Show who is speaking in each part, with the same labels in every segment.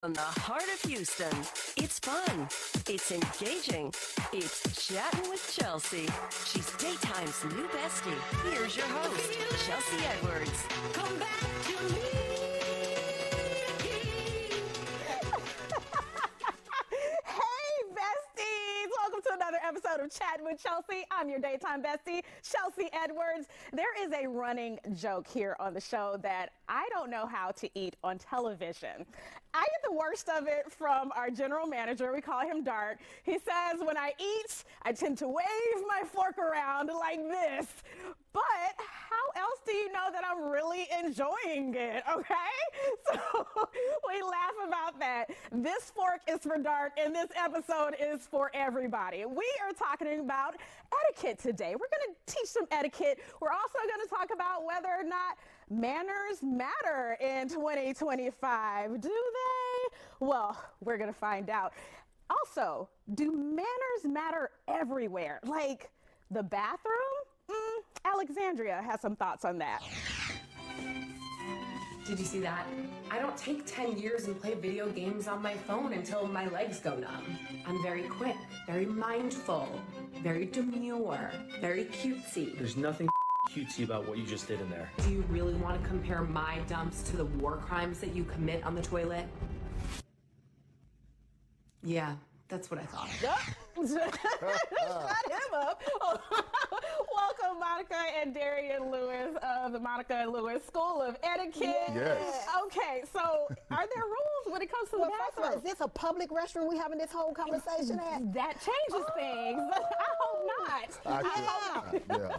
Speaker 1: From the heart of Houston, it's fun, it's engaging, it's Chattin' with Chelsea. She's daytime's new bestie. Here's your host, Chelsea Edwards. Come back to me.
Speaker 2: Hey, besties! Welcome to another episode of Chattin' with Chelsea. I'm your daytime bestie, Chelsea Edwards. There is a running joke here on the show that I don't know how to eat on television. I get the worst of it from our general manager. We call him Dart. He says, when I eat, I tend to wave my fork around like this. But how else do you know that I'm really enjoying it, okay? So we laugh about that. This fork is for Dart, and this episode is for everybody. We are talking about etiquette today. We're going to teach some etiquette. We're also going to talk about whether or not manners matter in 2025. Do they? Well, we're going to find out. Also, do manners matter everywhere? Like the bathroom? Alexandria has some thoughts on that.
Speaker 3: Did you see that? I don't take 10 years and play video games on my phone until my legs go numb. I'm very quick, very mindful, very demure, very cutesy.
Speaker 4: There's nothing cutesy about what you just did in there.
Speaker 3: Do you really want to compare my dumps to the war crimes that you commit on the toilet? Yeah, that's what I thought.
Speaker 2: Shut him up. Welcome, Monica and Darian Lewis of the Monica and Lewis School of Etiquette.
Speaker 5: Yes.
Speaker 2: Okay, so are there rules when it comes to the
Speaker 6: First of all,
Speaker 2: bathroom?
Speaker 6: is this a public restroom we having this whole conversation at?
Speaker 2: That changes things. I hope not.
Speaker 5: Yeah.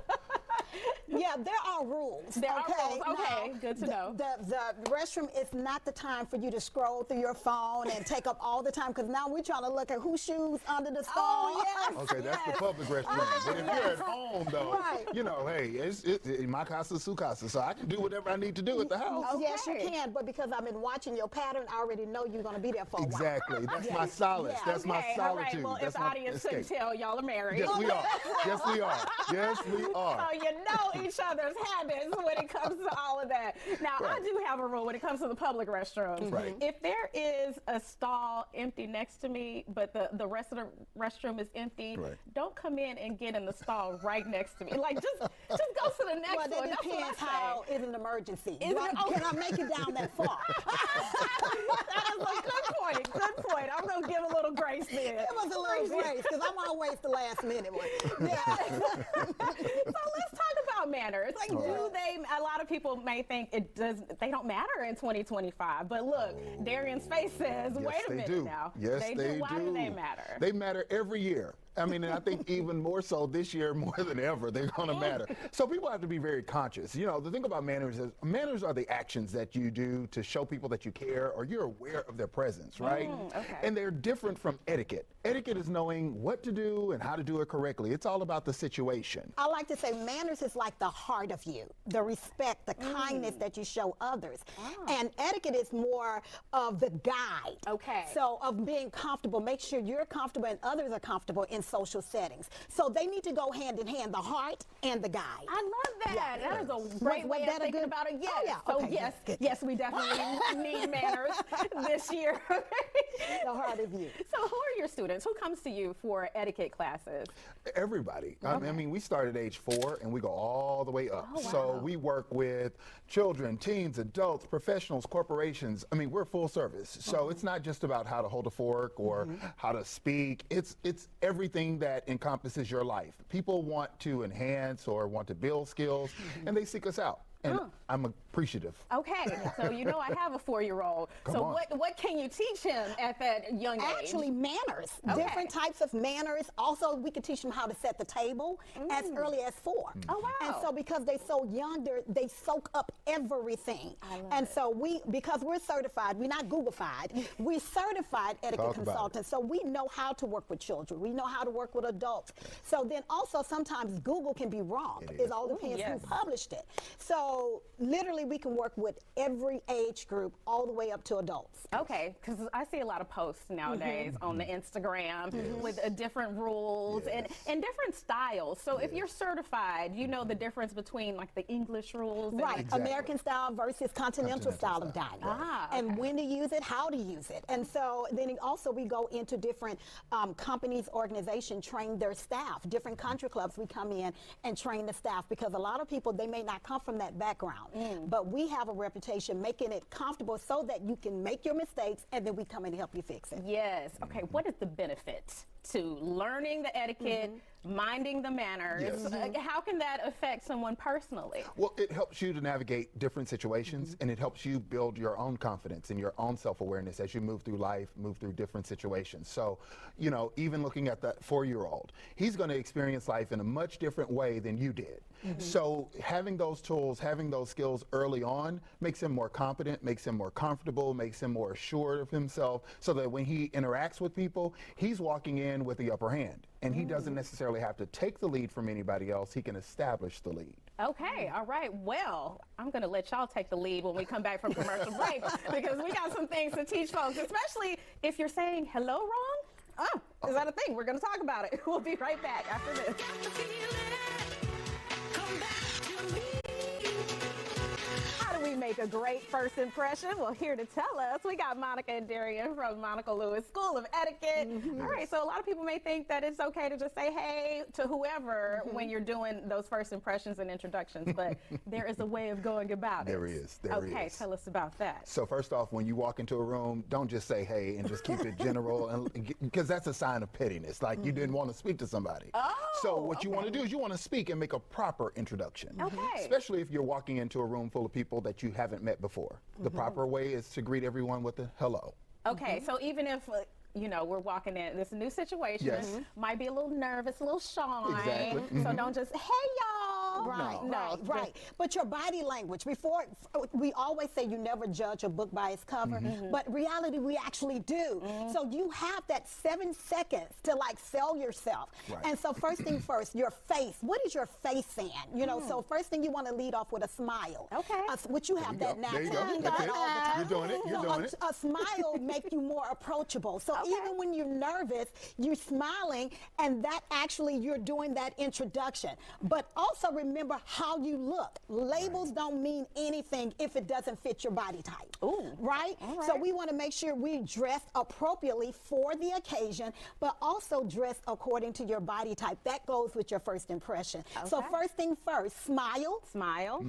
Speaker 6: Yeah, there are rules.
Speaker 2: There are rules.
Speaker 6: Now,
Speaker 2: Okay, good to know.
Speaker 6: The restroom is not the time for you to scroll through your phone and take up all the time, because now we're trying to look at whose shoes under the stall.
Speaker 2: Oh, yes.
Speaker 5: Okay, that's the public restroom. But if you're at home, though,
Speaker 6: Right.
Speaker 5: you know, hey, it's my casa, su casa, so I can do whatever I need to do at the house.
Speaker 6: Yes, you
Speaker 2: Okay.
Speaker 6: can, but because I've been watching your pattern, I already know you're going to be there for a while.
Speaker 5: Exactly. That's my solace.
Speaker 6: Yeah.
Speaker 5: That's my
Speaker 2: Okay, all right.
Speaker 5: solitude.
Speaker 2: Well, if
Speaker 5: That's
Speaker 2: the
Speaker 5: my
Speaker 2: audience couldn't
Speaker 5: escape.
Speaker 2: tell, y'all are married.
Speaker 5: Yes, we are. Yes, we are. Yes, we
Speaker 2: So
Speaker 5: are.
Speaker 2: you know each other's habits when it comes to all of that. Now, I
Speaker 5: Right.
Speaker 2: do have a rule when it comes to the public restrooms.
Speaker 5: Right.
Speaker 2: If there is a stall empty next to me, but the rest of the restroom is empty,
Speaker 5: Right.
Speaker 2: don't come in and get in the stall right next to me. Like, just go to the next
Speaker 6: Well,
Speaker 2: one.
Speaker 6: that
Speaker 2: That's what
Speaker 6: depends
Speaker 2: I
Speaker 6: how
Speaker 2: say.
Speaker 6: is an emergency.
Speaker 2: Is it-
Speaker 6: Can I make it down that far?
Speaker 2: That is a good point. Good point. I'm going to give a little grace there.
Speaker 6: Give us a little grace, because I'm always the last minute one. Yeah.
Speaker 2: So let's talk about manners. Like, do they? A lot of people may think they don't matter in 2025. But look, Darian's face says,
Speaker 5: Yes,
Speaker 2: wait a
Speaker 5: they
Speaker 2: minute
Speaker 5: do.
Speaker 2: now.
Speaker 5: Yes, they do.
Speaker 2: Why do they matter?
Speaker 5: They matter every year. I mean, and I think even more so this year, more than ever, they're going to matter. So people have to be very conscious. You know, the thing about manners is manners are the actions that you do to show people that you care or you're aware of their presence, right?
Speaker 2: Okay.
Speaker 5: And they're different from etiquette. Etiquette is knowing what to do and how to do it correctly. It's all about the situation.
Speaker 6: I like to say manners is like the heart of you, the respect, the kindness that you show others. And etiquette is more of the guide.
Speaker 2: Okay.
Speaker 6: So of being comfortable, make sure you're comfortable and others are comfortable in social settings. So they need to go hand in hand, the heart and the guide.
Speaker 2: I love that.
Speaker 6: Yeah.
Speaker 2: That is a great way of thinking about it. Yes.
Speaker 6: Oh, yeah.
Speaker 2: So
Speaker 6: Okay,
Speaker 2: yes,
Speaker 6: good.
Speaker 2: yes, we definitely need manners this year.
Speaker 6: The heart of you.
Speaker 2: So who are your students? Who comes to you for etiquette classes?
Speaker 5: Everybody. I mean, we start at age 4 and we go all the way up.
Speaker 2: Oh, wow.
Speaker 5: So we work with children, teens, adults, professionals, corporations. I mean, we're full service. So it's not just about how to hold a fork or how to speak. It's everything that encompasses your life. People want to enhance or want to build skills, and they seek us out. And I'm appreciative.
Speaker 2: Okay, so you know I have a 4-year-old.
Speaker 5: Come
Speaker 2: So
Speaker 5: on.
Speaker 2: what can you teach him at that young age?
Speaker 6: Actually, manners,
Speaker 2: Okay.
Speaker 6: different types of manners. Also, we can teach them how to set the table as early as 4.
Speaker 2: Oh, wow.
Speaker 6: And so because they're so young, they soak up everything. And so because we're certified, we're not Google-fied, we're certified etiquette
Speaker 5: Talk about it.
Speaker 6: consultants. So we know how to work with children. We know how to work with adults. So then also sometimes Google can be wrong.
Speaker 5: It
Speaker 6: It
Speaker 5: is.
Speaker 6: all depends
Speaker 2: yes.
Speaker 6: who published it. So so literally we can work with every age group all the way up to adults.
Speaker 2: Okay, because I see a lot of posts nowadays on the Instagram with different rules and different styles. So if you're certified, you know the difference between like the English rules.
Speaker 6: Right,
Speaker 5: Exactly.
Speaker 6: American style versus continental style of dining. And when to use it, how to use it. And so then also we go into different companies, organizations, train their staff. Different country clubs, we come in and train the staff because a lot of people, they may not come from that background. But we have a reputation making it comfortable so that you can make your mistakes and then we come in and help you fix it.
Speaker 2: Yes. Okay, what is the benefit to learning the etiquette, minding the manners?
Speaker 5: Yes.
Speaker 2: How can that affect someone personally?
Speaker 5: Well, it helps you to navigate different situations, and it helps you build your own confidence and your own self-awareness as you move through life, move through different situations. So, you know, even looking at that 4-year-old, he's going to experience life in a much different way than you did. So having those tools, having those skills early on makes him more competent, makes him more comfortable, makes him more assured of himself, so that when he interacts with people, he's walking in with the upper hand. And he doesn't necessarily have to take the lead from anybody else. He can establish the lead.
Speaker 2: Okay, all right. Well, I'm going to let y'all take the lead when we come back from commercial break because we got some things to teach folks, especially if you're saying hello wrong. Oh, is that a thing? We're going to talk about it. We'll be right back after this. How do we make a great first impression? Well, here to tell us, we got Monica and Darian from Monica Lewis School of Etiquette. All right, so a lot of people may think that it's okay to just say hey to whoever when you're doing those first impressions and introductions, but there is a way of going about it.
Speaker 5: There is.
Speaker 2: Okay, tell us about that.
Speaker 5: So first off, when you walk into a room, don't just say hey and just keep it general, because that's a sign of pettiness, like you didn't want to speak to somebody. So what you want to do is you want to speak and make a proper introduction.
Speaker 2: Okay.
Speaker 5: Especially if you're walking into a room full of people that you haven't met before. The proper way is to greet everyone with a hello.
Speaker 2: Okay, so even if you know, we're walking in this new situation, might be a little nervous, a little shy.
Speaker 5: Exactly.
Speaker 2: So don't just, hey y'all.
Speaker 6: Right. But your body language, before, we always say you never judge a book by its cover, but reality we actually do. So you have that 7 seconds to like sell yourself. And so first thing first, your face, what is your face saying? You know, so first thing you want to lead off with a smile.
Speaker 2: Okay.
Speaker 6: Which you have that now.
Speaker 5: There you go.
Speaker 6: You
Speaker 5: That's
Speaker 6: got
Speaker 5: it.
Speaker 6: all the time.
Speaker 5: You're doing it. You're doing it.
Speaker 6: A smile make you more approachable. So even when you're nervous, you're smiling, and that actually you're doing that introduction. But also remember how you look. Labels don't mean anything if it doesn't fit your body type. Right? So we want to make sure we dress appropriately for the occasion, but also dress according to your body type. That goes with your first impression. So first thing first, smile.
Speaker 2: Smile.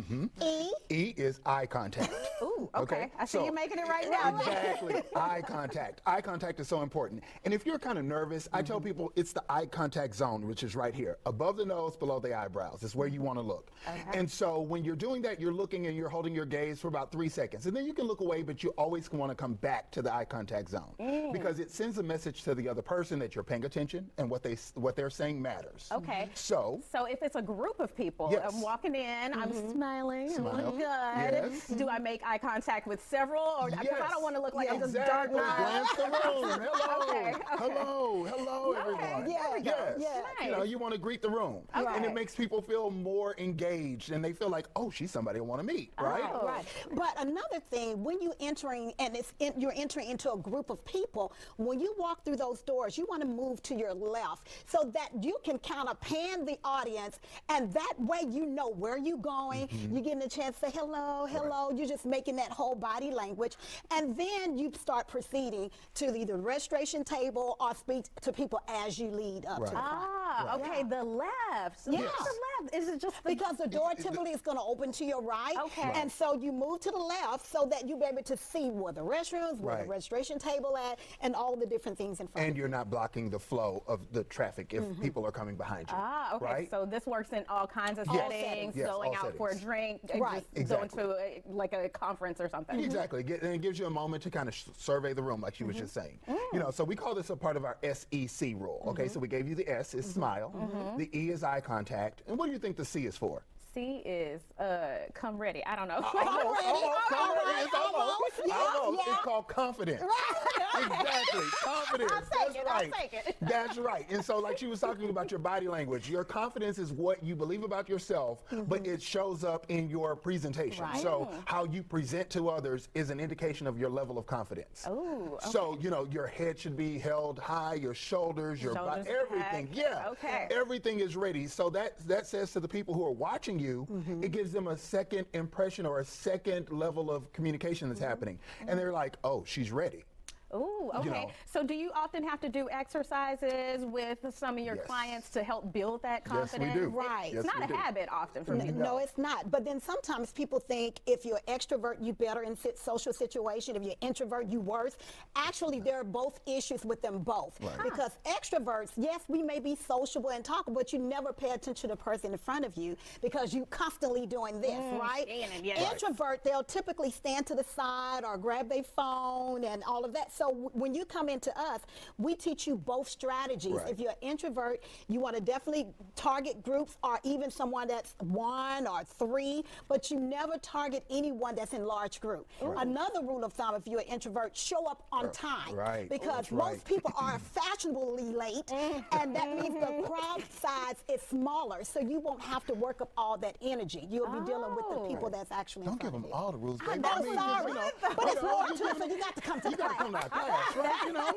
Speaker 5: E is eye contact.
Speaker 2: Ooh, okay. I see you making it right now.
Speaker 5: Exactly. Eye contact. Eye contact is so important. And if you're kind of nervous, I tell people it's the eye contact zone, which is right here, above the nose, below the eyebrows. It's where you want to look. And so when you're doing that, you're looking and you're holding your gaze for about 3 seconds. And then you can look away, but you always want to come back to the eye contact zone because it sends a message to the other person that you're paying attention and what they're saying matters.
Speaker 2: Okay.
Speaker 5: So
Speaker 2: if it's a group of people, I'm walking in, I'm smiling, I'm looking good.
Speaker 5: Yes.
Speaker 2: Do I make eye contact with several? Or because I don't want to look like I'm just dark
Speaker 5: Glance the room. Hello.
Speaker 2: Okay.
Speaker 5: Hello, everyone.
Speaker 6: Yes.
Speaker 5: You know, you want to greet the room. And it makes people feel more engaged and they feel like, oh, she's somebody I want to meet, right?
Speaker 6: Right. But another thing, when you're entering, and you're entering into a group of people, when you walk through those doors, you want to move to your left so that you can kind of pan the audience, and that way you know where you're going. You're getting a chance to say hello. You're just making that whole body language. And then you start proceeding to either the registration table or speak to people as you lead up to the front.
Speaker 2: Okay, the left. So what's the left? Is it just
Speaker 6: because the door typically is going to open to your right, and so you move to the left so that you'll be able to see where the restrooms, where the registration table at, and all the different things in front.
Speaker 5: And you're not blocking the flow of the traffic if people are coming behind you.
Speaker 2: Okay.
Speaker 5: Right?
Speaker 2: So this works in all kinds of settings.
Speaker 5: Yes,
Speaker 2: going
Speaker 5: all
Speaker 2: out for a
Speaker 5: settings.
Speaker 2: drink,
Speaker 5: Exactly.
Speaker 2: going to like a conference or something.
Speaker 5: Exactly. And it gives you a moment to kind of survey the room, like she was just saying. You know, so we call this a part of our SEC rule. Okay, so we gave you the S is smile, the E is eye contact, and what do you think the C is for?
Speaker 2: C is come ready. I don't know.
Speaker 5: Come ready. It's almost. It's called confidence. Exactly. Confidence.
Speaker 2: I'll take it.
Speaker 5: That's right. And so like she was talking about your body language, your confidence is what you believe about yourself, but it shows up in your presentation.
Speaker 2: Right.
Speaker 5: So how you present to others is an indication of your level of confidence.
Speaker 2: Oh, okay.
Speaker 5: So, you know, your head should be held high, your shoulders, your body, everything.
Speaker 2: back.
Speaker 5: Yeah.
Speaker 2: Okay.
Speaker 5: Everything is ready. So that says to the people who are watching you, it gives them a second impression or a second level of communication that's happening. And they're like, oh, she's ready.
Speaker 2: Ooh, okay.
Speaker 5: You know.
Speaker 2: So do you often have to do exercises with some of your
Speaker 5: Yes.
Speaker 2: clients to help build that
Speaker 5: Yes, we
Speaker 2: confidence?
Speaker 5: do.
Speaker 6: Right.
Speaker 2: It's
Speaker 5: Yes,
Speaker 2: not
Speaker 5: we
Speaker 2: a
Speaker 5: do.
Speaker 2: habit often for me.
Speaker 6: No, it's not. But then sometimes people think if you're extrovert, you better in social situation. If you're introvert, you worse. Actually, there are both issues with them both.
Speaker 5: Right.
Speaker 6: Because extroverts, yes, we may be sociable and talk, but you never pay attention to the person in front of you because you constantly doing this, right?
Speaker 2: scanning, yeah.
Speaker 6: Introvert, they'll typically stand to the side or grab their phone and all of that. So when you come into us, we teach you both strategies.
Speaker 5: Right.
Speaker 6: If you're an introvert, you want to definitely target groups or even someone that's 1 or 3, but you never target anyone that's in large group. Another rule of thumb, if you're an introvert, show up on time.
Speaker 5: Right.
Speaker 6: Because
Speaker 5: That's right.
Speaker 6: most people are fashionably late, and that means the crowd size is smaller, so you won't have to work up all that energy. You'll be dealing with the people that's actually
Speaker 5: Don't
Speaker 6: in
Speaker 5: give
Speaker 6: front
Speaker 5: them
Speaker 6: of you.
Speaker 5: all the rules.
Speaker 6: I'm
Speaker 5: baby. I mean, just,
Speaker 6: sorry,
Speaker 5: you know,
Speaker 6: but it's more
Speaker 5: you
Speaker 6: to it, so you got to come to
Speaker 5: You
Speaker 6: the
Speaker 5: got to
Speaker 6: class.
Speaker 5: come to our class, right? You know,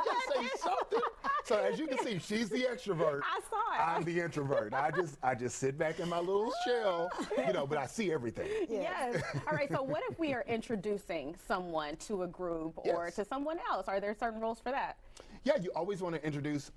Speaker 5: just say something. So as you can see, she's the extrovert.
Speaker 2: I saw it.
Speaker 5: I'm the introvert. I just sit back in my little shell, you know, but I see everything.
Speaker 2: Yes. All right. So what if we are introducing someone to a group or
Speaker 5: Yes.
Speaker 2: to someone else? Are there certain rules for that?
Speaker 5: Yeah, you always want to introduce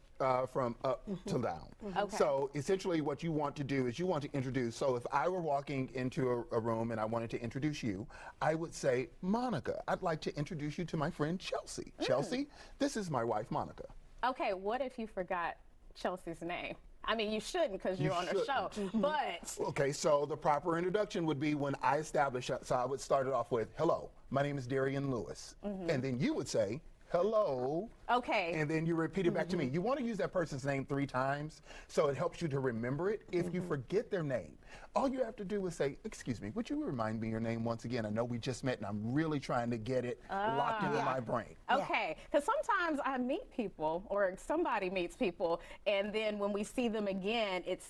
Speaker 5: from up to down.
Speaker 2: Okay.
Speaker 5: So essentially what you want to do is you want to introduce. So if I were walking into a room and I wanted to introduce you, I would say, Monica, I'd like to introduce you to my friend Chelsea. Chelsea, this is my wife, Monica.
Speaker 2: Okay. What if you forgot Chelsea's name? I mean, you shouldn't because you're on her show,
Speaker 5: shouldn't.
Speaker 2: but
Speaker 5: Okay, so the proper introduction would be when I establish, so I would start it off with, hello, my name is Darian Lewis. And then you would say, hello.
Speaker 2: okay.
Speaker 5: And then you repeat it back to me. You want to use that person's name 3 times so it helps you to remember it. If you forget their name, all you have to do is say, excuse me, would you remind me your name once again? I know we just met and I'm really trying to get it locked into my brain.
Speaker 2: Okay, because sometimes I meet people, or somebody meets people, and then when we see them again, it's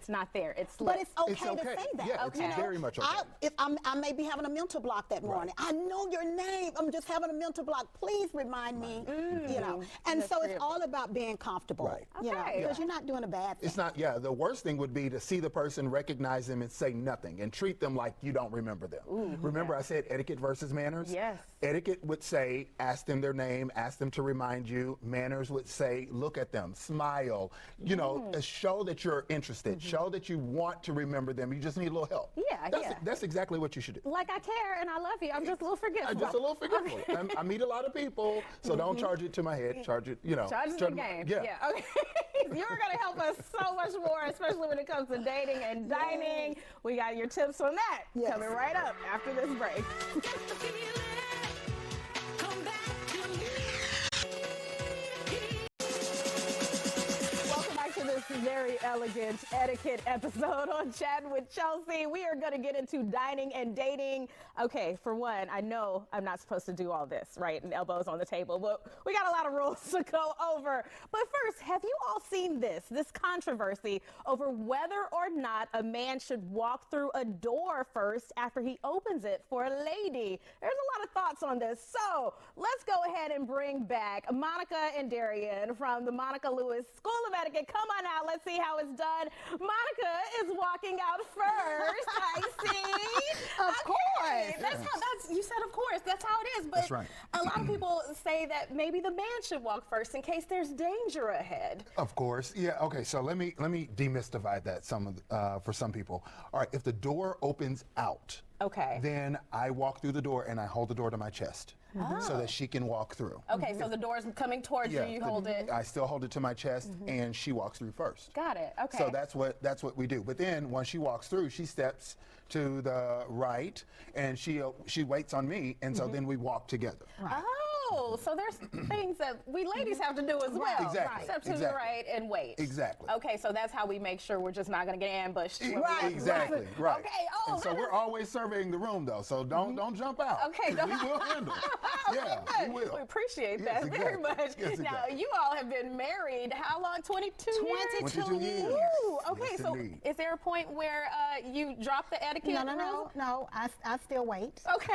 Speaker 2: not there. It's
Speaker 6: But
Speaker 2: slipped.
Speaker 6: it's okay,
Speaker 5: It's okay.
Speaker 6: to say that.
Speaker 5: Yeah, it's very much okay.
Speaker 6: I may be having a mental block that morning. I know your name. I'm just having a mental block. Please remind me. You know, and so it's all about being comfortable.
Speaker 5: Right.
Speaker 6: You know,
Speaker 2: Okay.
Speaker 6: because you're not doing a bad thing.
Speaker 5: It's not, the worst thing would be to see the person, recognize them, and say nothing, and treat them like you don't remember them. Remember I said etiquette versus manners?
Speaker 2: Yes.
Speaker 5: Etiquette would say, ask them their name, ask them to remind you. Manners would say, look at them, smile, you know, show that you're interested, show that you want to remember them. You just need a little help.
Speaker 2: Yeah,
Speaker 5: That's exactly what you should do.
Speaker 2: Like I care and I love you. I'm just a little forgetful.
Speaker 5: I'm just a little forgetful. I meet a lot of people, so don't charge it to my head. Charge it, you know.
Speaker 2: Charge the game.
Speaker 5: Yeah.
Speaker 2: Okay. You're going to help us so much more, especially when it comes to dating and dining. We got your tips on that coming right up after this break. Welcome back to this very elegant etiquette episode on Chatting with Chelsea. We are going to get into dining and dating. Okay, for one, I know I'm not supposed to do all this, right? And elbows on the table, but we got a lot of rules to go over. But first, have you all seen this controversy over whether or not a man should walk through a door first after he opens it for a lady? There's a lot of thoughts on this. So let's go ahead and bring back Monica and Darian from the Monica Lewis School of Etiquette. Come on out. Let's see how it's done. Monica is walking out first. I see.
Speaker 6: Of course.
Speaker 2: You said of course. That's how it is. But
Speaker 5: That's right.
Speaker 2: a lot of people say that maybe the man should walk first in case there's danger ahead.
Speaker 5: Of course, yeah. Okay, so let me demystify that for some people. All right, if the door opens out,
Speaker 2: Okay.
Speaker 5: then I walk through the door and I hold the door to my chest so that she can walk through.
Speaker 2: Okay, so the door's coming towards you. You hold it.
Speaker 5: I still hold it to my chest and she walks through first.
Speaker 2: Got it. Okay.
Speaker 5: So that's what we do. But then once she walks through, she steps to the right and she waits on me, and so then we walk together.
Speaker 2: Oh, Oh, so there's things that we ladies have to do as well.
Speaker 5: Exactly.
Speaker 2: Step to the right and wait.
Speaker 5: Exactly.
Speaker 2: Okay, so that's how we make sure we're just not going to get ambushed.
Speaker 6: Right.
Speaker 5: Exactly. Right.
Speaker 2: Okay. Oh,
Speaker 5: and so we're always surveying the room, though. So don't jump out.
Speaker 2: Okay.
Speaker 5: We will handle it. Yeah, we will.
Speaker 2: We appreciate
Speaker 5: Yes,
Speaker 2: that very
Speaker 5: exactly.
Speaker 2: much.
Speaker 5: Yes,
Speaker 2: Now,
Speaker 5: exactly.
Speaker 2: you all have been married how long? 22 years?
Speaker 6: 22 years.
Speaker 2: Ooh, okay,
Speaker 5: Yes,
Speaker 2: so
Speaker 5: indeed.
Speaker 2: is there a point where you drop the etiquette rules?
Speaker 6: No. I still wait.
Speaker 2: Okay.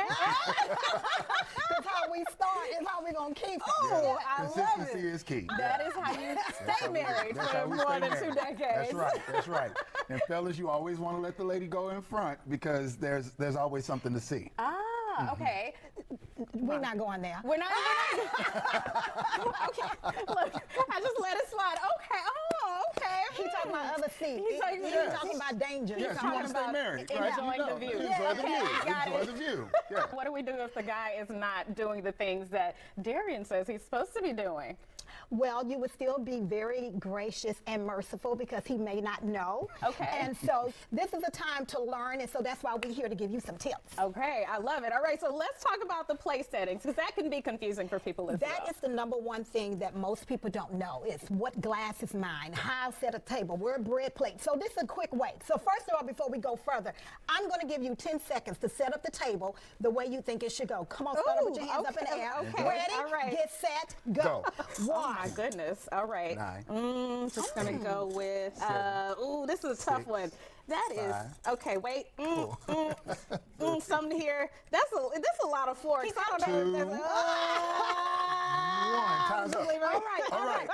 Speaker 6: That's how we start. Is how we gonna keep it.
Speaker 2: Oh, I love
Speaker 5: Consistency
Speaker 2: it.
Speaker 5: is key.
Speaker 2: That is how you stay married
Speaker 5: That's
Speaker 2: for
Speaker 5: how we
Speaker 2: more
Speaker 5: stay
Speaker 2: than
Speaker 5: married.
Speaker 2: 2 decades.
Speaker 5: That's right. That's right. And fellas, you always want to let the lady go in front because there's always something to see.
Speaker 2: Ah, okay.
Speaker 6: We're not going there.
Speaker 2: We're not. Okay. Look, I just let it slide. Okay. Oh, okay.
Speaker 6: He's talking about other seats.
Speaker 2: He's talking-
Speaker 6: He's talking about danger.
Speaker 5: Yes, you
Speaker 2: talking
Speaker 5: want to stay
Speaker 2: about
Speaker 5: married,
Speaker 2: enjoying
Speaker 5: right?
Speaker 2: the view.
Speaker 5: Enjoy
Speaker 2: Yeah,
Speaker 5: the
Speaker 2: okay,
Speaker 5: view.
Speaker 2: got
Speaker 5: Enjoy
Speaker 2: it.
Speaker 5: the view. Yeah.
Speaker 2: What do we do if the guy is not doing the things that Darian says he's supposed to be doing?
Speaker 6: Well, you would still be very gracious and merciful because he may not know.
Speaker 2: Okay.
Speaker 6: And so this is a time to learn, and so that's why we're here to give you some tips.
Speaker 2: Okay, I love it. All right, so let's talk about the place settings because that can be confusing for people as well.
Speaker 6: That is the number one thing that most people don't know is what glass is mine, how I set a table, where a bread plate. So this is a quick way. So first of all, before we go further, I'm going to give you 10 seconds to set up the table the way you think it should go. Come on, start up with your hands up in the air.
Speaker 2: Okay,
Speaker 6: Ready,
Speaker 2: all right.
Speaker 6: get set, go.
Speaker 2: Oh my goodness. All right.
Speaker 5: 9.
Speaker 2: Just gonna go with ooh, this is a tough
Speaker 5: 6,
Speaker 2: one. That is
Speaker 5: 5,
Speaker 2: okay. Wait, something here. That's a lot of forks. I don't know. If
Speaker 5: 2,
Speaker 2: that's
Speaker 5: 1. Time's up.
Speaker 2: All right.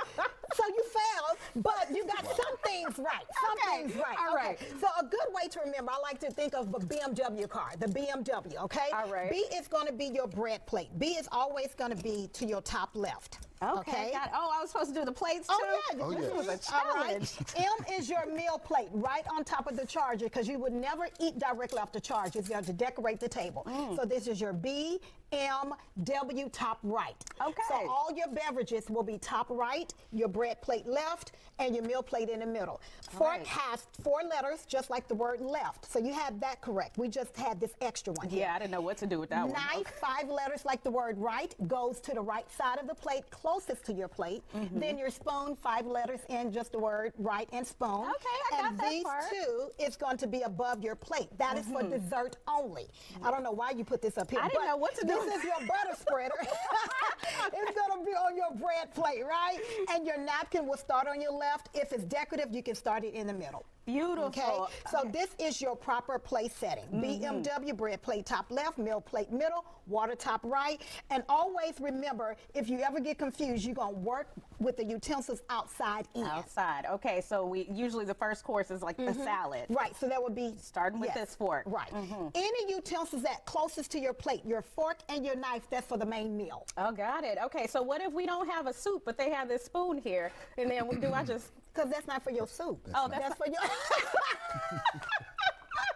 Speaker 6: So you failed, but you got some things right. Some things right.
Speaker 2: All right.
Speaker 6: So a good way to remember, I like to think of a BMW car, the BMW, okay?
Speaker 2: All right.
Speaker 6: B is going to be your bread plate. B is always going to be to your top left.
Speaker 2: Okay. Got it. Oh, I was supposed to do the plates too.
Speaker 6: Oh, yeah.
Speaker 5: Oh,
Speaker 2: This
Speaker 5: yeah.
Speaker 2: was a
Speaker 6: All
Speaker 2: challenge.
Speaker 6: right. M is your meal plate, right on top of the charger, because you would never eat directly off the charger. It's going to decorate the table. So this is your B, M, W, top right.
Speaker 2: Okay.
Speaker 6: So all your beverages will be top right, your bread plate left, and your meal plate in the middle. Fork
Speaker 2: right.
Speaker 6: has 4 letters, just like the word left. So you have that correct. We just had this extra one here.
Speaker 2: Yeah, I didn't know what to do with that one.
Speaker 6: Knife, 5 letters like the word right, goes to the right side of the plate, closest to your plate. Then your spoon, 5 letters in just the word right and spoon.
Speaker 2: Okay, I got
Speaker 6: and
Speaker 2: that
Speaker 6: these
Speaker 2: part.
Speaker 6: 2 is going to be above your plate. That is for dessert only. I don't know why you put this up here.
Speaker 2: I didn't
Speaker 6: but
Speaker 2: know what to do.
Speaker 6: This is your butter spreader. It's going to be on your bread plate, right? And your napkin will start on your left. If it's decorative, you can start it in the middle.
Speaker 2: Beautiful.
Speaker 6: Okay, so this is your proper place setting. BMW, bread plate top left, meal plate middle, water top right. And always remember, if you ever get confused, you're going to work with the utensils outside in.
Speaker 2: Outside. Okay, so we usually the first course is like the salad.
Speaker 6: Right, so that would be
Speaker 2: Starting with this fork.
Speaker 6: Right. Any utensils that closest to your plate, your fork and your knife, that's for the main meal.
Speaker 2: Oh, got it. Okay, so what if we don't have a soup, but they have this spoon here, and then I just
Speaker 6: Because that's not for your soup. That's for your.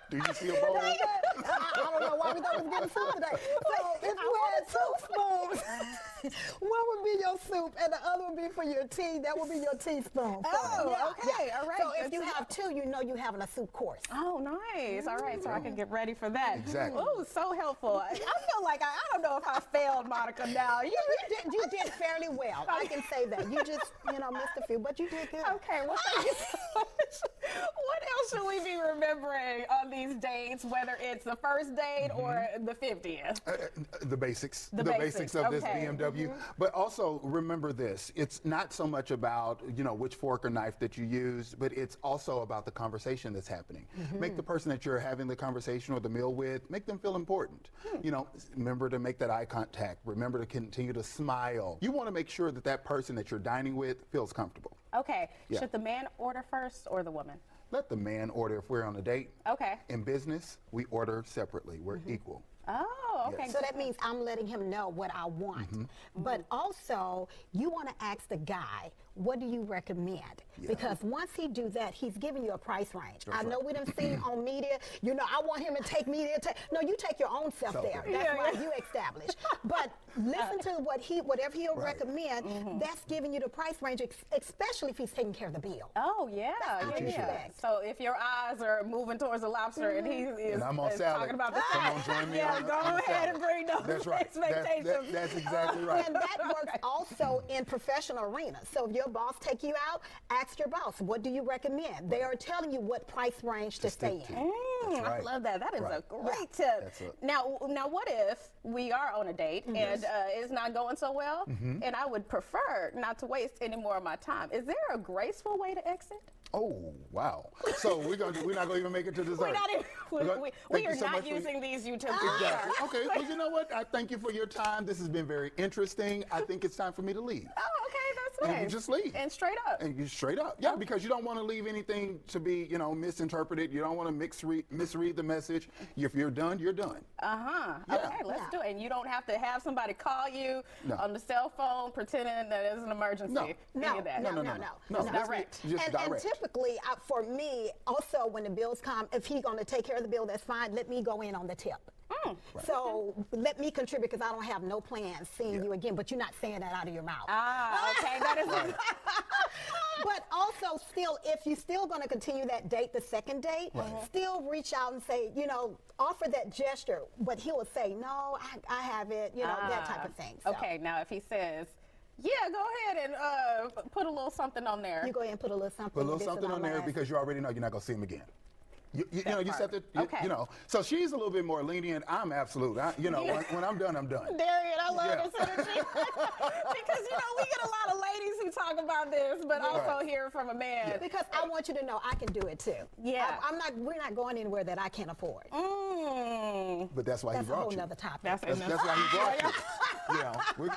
Speaker 5: Do you see a bowl?
Speaker 6: I don't know why we thought we was getting soup today. So if you had 2 spoons, one would be your soup and the other would be for your tea. That would be your teaspoon.
Speaker 2: Oh, okay. All right.
Speaker 6: So if
Speaker 2: Good
Speaker 6: you
Speaker 2: to
Speaker 6: have 2, you know you're having a soup course.
Speaker 2: Oh, nice. All right, so I can get ready for that.
Speaker 5: Exactly.
Speaker 2: Oh, so helpful. I feel like I don't know if I failed, Monica. Now
Speaker 6: You did fairly well. I can say that. You just, missed a few, but you did good.
Speaker 2: Okay, well, thank you so much. What else should we be remembering on these dates, whether it's the first date or the 50th?
Speaker 5: The basics.
Speaker 2: The
Speaker 5: basics of this
Speaker 2: okay.
Speaker 5: BMW. But also remember this, it's not so much about, which fork or knife that you use, but it's also about the conversation that's happening. Make the person that you're having the conversation or the meal with, make them feel important. Remember to make that eye contact. Remember to continue to smile. You want to make sure that that person that you're dining with feels comfortable.
Speaker 2: Okay,
Speaker 5: Yeah.
Speaker 2: should the man order first or the woman?
Speaker 5: Let the man order if we're on a date.
Speaker 2: Okay.
Speaker 5: In business, we order separately. We're equal.
Speaker 2: Oh, okay.
Speaker 5: Yes.
Speaker 6: So that means I'm letting him know what I want. But also, you want to ask the guy, what do you recommend?
Speaker 5: Yeah.
Speaker 6: Because once he do that, he's giving you a price range.
Speaker 5: That's
Speaker 6: I know
Speaker 5: right.
Speaker 6: we done seen on media, I want him to take me there. No, you take your own self there.
Speaker 5: there.
Speaker 6: That's why you establish. But listen to whatever he'll
Speaker 5: Right.
Speaker 6: recommend, that's giving you the price range, especially if he's taking care of the bill.
Speaker 2: Oh, yeah.
Speaker 5: what you should
Speaker 6: expect.
Speaker 2: So if your eyes are moving towards the lobster and he is
Speaker 5: And I'm on
Speaker 2: is
Speaker 5: salad.
Speaker 2: talking about the
Speaker 5: Come
Speaker 2: salad.
Speaker 5: on, join me
Speaker 2: Yeah,
Speaker 5: on the
Speaker 2: go ahead. ahead and bring those
Speaker 5: That's right.
Speaker 2: expectations.
Speaker 5: That's exactly right.
Speaker 6: And that works also in professional arenas. So if your boss take you out, ask your boss, what do you recommend? They are telling you what price range to stay in.
Speaker 5: That's
Speaker 2: I
Speaker 5: right.
Speaker 2: love that. That is
Speaker 5: Right.
Speaker 2: a great tip.
Speaker 5: That's it.
Speaker 2: Now, what if we are on a date and it's not going so well, and I would prefer not to waste any more of my time? Is there a graceful way to exit?
Speaker 5: Oh, wow. So we're not going to even make it to dessert.
Speaker 2: We are not using these utensils.
Speaker 5: Exactly. Okay, well, you know what? I thank you for your time. This has been very interesting. I think it's time for me to leave.
Speaker 2: Oh, okay, that's nice.
Speaker 5: And you just leave.
Speaker 2: And straight up.
Speaker 5: And you straight up. Yeah, because you don't want to leave anything to be, misinterpreted. You don't want to misread the message. If you're done, you're done.
Speaker 2: Uh-huh.
Speaker 5: Yeah.
Speaker 2: Okay, let's do it. And you don't have to have somebody call you on the cell phone pretending that it's an emergency.
Speaker 5: No.
Speaker 2: Any of that.
Speaker 5: No.
Speaker 2: Just direct.
Speaker 5: Just
Speaker 6: And
Speaker 5: direct.
Speaker 6: typically, for me, also when the bills come, if he's going to take care of the bill, that's fine. Let me go in on the tip. So let me contribute because I don't have no plans seeing you again. But you're not saying that out of your mouth.
Speaker 2: Ah, okay. That is
Speaker 6: But also, still, if you're still going to continue that date, the second date, still reach out and say, offer that gesture. But he will say, no, I have it, that type of thing. So.
Speaker 2: Okay, now if he says, yeah, go ahead and put a little something on there.
Speaker 6: You go ahead and put a little something.
Speaker 5: Put a little
Speaker 6: this
Speaker 5: something
Speaker 6: is our
Speaker 5: on there
Speaker 6: last.
Speaker 5: because you already know you're not going to see him again. You set the,
Speaker 2: Okay.
Speaker 5: So she's a little bit more lenient. I'm absolute. When I'm done, I'm done.
Speaker 2: Darian, I love this energy. Because, we get a lot of ladies who talk about this, but also hear from a man.
Speaker 6: Because I want you to know I can do it too.
Speaker 2: Yeah.
Speaker 6: We're not going anywhere that I can't afford.
Speaker 5: But that's why
Speaker 6: That's
Speaker 5: he
Speaker 6: a whole
Speaker 5: brought you.
Speaker 6: nother topic.
Speaker 5: That's why he brought you.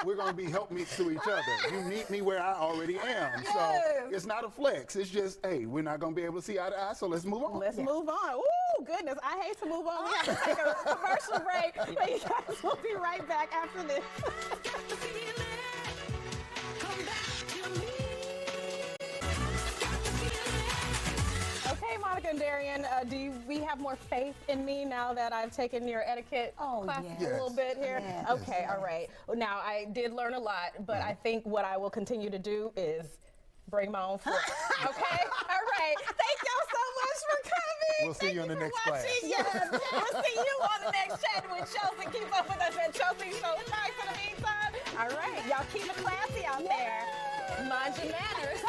Speaker 5: We're going to be helpmates to each other. You meet me where I already am.
Speaker 2: Yes.
Speaker 5: So it's not a flex. It's just, hey, we're not going to be able to see eye to eye, so let's move on.
Speaker 2: Let's move on. Ooh, goodness. I hate to move on. We have to take a commercial break. But you guys will be right back after this. Okay, Monica and Darian, do we have more faith in me now that I've taken your etiquette class
Speaker 6: yes.
Speaker 2: a little bit here?
Speaker 6: Yes.
Speaker 2: Okay, all right. Now, I did learn a lot, but I think what I will continue to do is bring my own food. Okay? All right. Thank y'all so much for coming.
Speaker 5: We'll see you in the next class.
Speaker 2: Yes. We'll see you on the next Chatting with Chelsea. Keep up with us at Chelsea Show. Thanks in the meantime. All right. Y'all keep it classy out there. Mind your manners.